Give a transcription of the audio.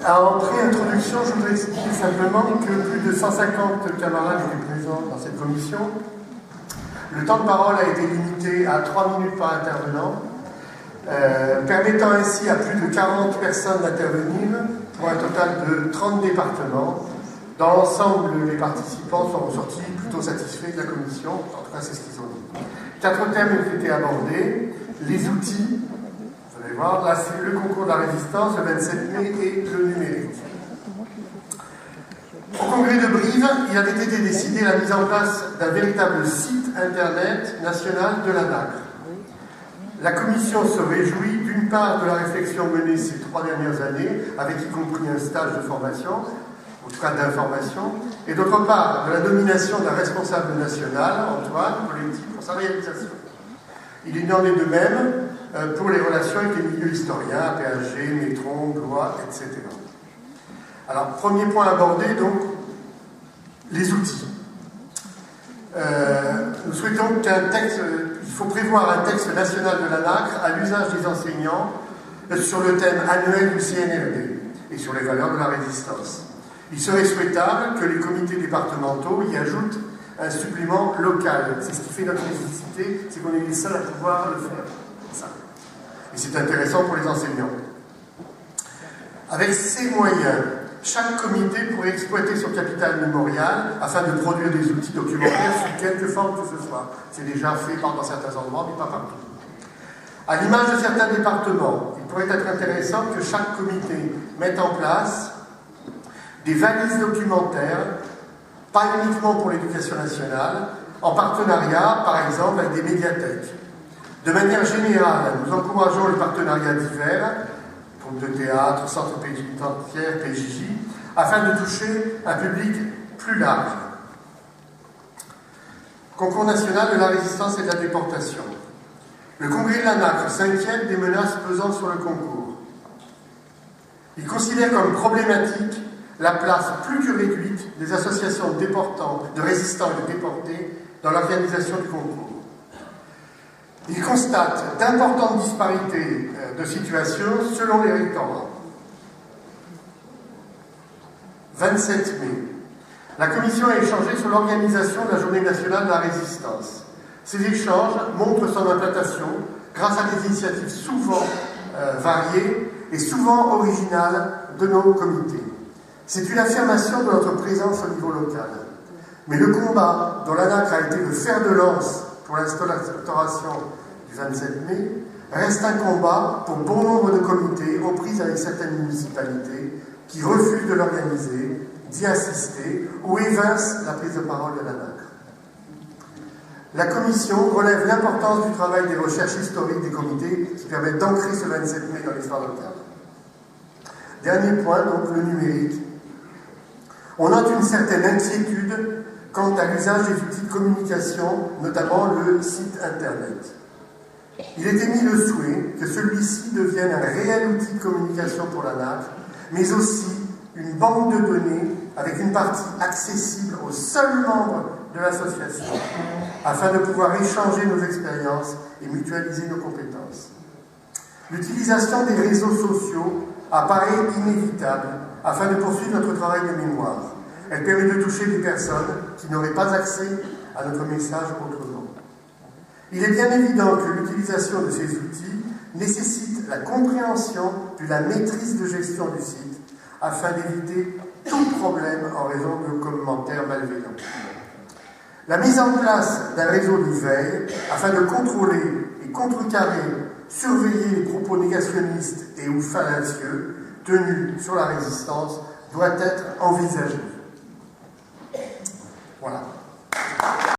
En pré-introduction, je voudrais expliquer simplement que plus de 150 camarades étaient présents dans cette commission. Le temps de parole a été limité à 3 minutes par intervenant, permettant ainsi à plus de 40 personnes d'intervenir pour un total de 30 départements. Dans l'ensemble, les participants sont ressortis plutôt satisfaits de la commission, en tout cas c'est ce qu'ils ont dit. 4 thèmes ont été abordés: les outils, vous allez voir, là c'est le concours de la résistance, le 27 mai, et le numérique. Au congrès de Brive, il avait été décidé la mise en place d'un véritable site internet national de la NACRE. La commission se réjouit d'une part de la réflexion menée ces 3 dernières années, avec y compris un stage de formation, en tout cas d'information, et d'autre part de la nomination d'un responsable national, Antoine Poletti, pour sa réalisation. Il en est de même pour les relations avec les milieux historiens, PHG, Métron, Blois, etc. Alors, premier point abordé, donc, les outils. Nous souhaitons il faut prévoir un texte national de la NACRE à l'usage des enseignants sur le thème annuel du CNRD et sur les valeurs de la résistance. Il serait souhaitable que les comités départementaux y ajoutent un supplément local. C'est ce qui fait notre nécessité, c'est qu'on est les seuls à pouvoir le faire. Ça. Et c'est intéressant pour les enseignants. Avec ces moyens, chaque comité pourrait exploiter son capital mémorial afin de produire des outils documentaires sous quelque forme que ce soit. C'est déjà fait dans certains endroits, mais pas partout. À l'image de certains départements, il pourrait être intéressant que chaque comité mette en place des valises documentaires, pas uniquement pour l'éducation nationale, en partenariat, par exemple, avec des médiathèques. De manière générale, nous encourageons les partenariats divers, groupes de théâtre, centres pénitentiaires, PJJ, afin de toucher un public plus large. Concours national de la résistance et de la déportation. Le congrès de la NACRE s'inquiète des menaces pesant sur le concours. Il considère comme problématique la place plus que réduite des associations de résistants et de déportés dans l'organisation du concours. Il constate d'importantes disparités de situation selon les rectorats. 27 mai. La commission a échangé sur l'organisation de la Journée nationale de la résistance. Ces échanges montrent son implantation grâce à des initiatives souvent variées et souvent originales de nos comités. C'est une affirmation de notre présence au niveau local. Mais le combat dont la NACRE a été le fer de lance pour l'instauration du 27 mai reste un combat pour bon nombre de comités aux prises avec certaines municipalités qui refusent de l'organiser, d'y assister ou évincent la prise de parole de la NACRE. La Commission relève l'importance du travail des recherches historiques des comités qui permettent d'ancrer ce 27 mai dans l'histoire locale. Dernier point, donc, le numérique. On note une certaine inquiétude quant à l'usage des outils de communication, notamment le site Internet. Il est émis le souhait que celui-ci devienne un réel outil de communication pour la NACRE, mais aussi une banque de données avec une partie accessible aux seuls membres de l'association, afin de pouvoir échanger nos expériences et mutualiser nos compétences. L'utilisation des réseaux sociaux apparaît inévitable afin de poursuivre notre travail de mémoire. Elle permet de toucher des personnes qui n'auraient pas accès à notre message autrement. Il est bien évident que l'utilisation de ces outils nécessite la compréhension de la maîtrise de gestion du site afin d'éviter tout problème en raison de commentaires malveillants. La mise en place d'un réseau de veille afin de contrôler et contrecarrer, surveiller les propos négationnistes et ou fallacieux tenus sur la résistance doit être envisagée.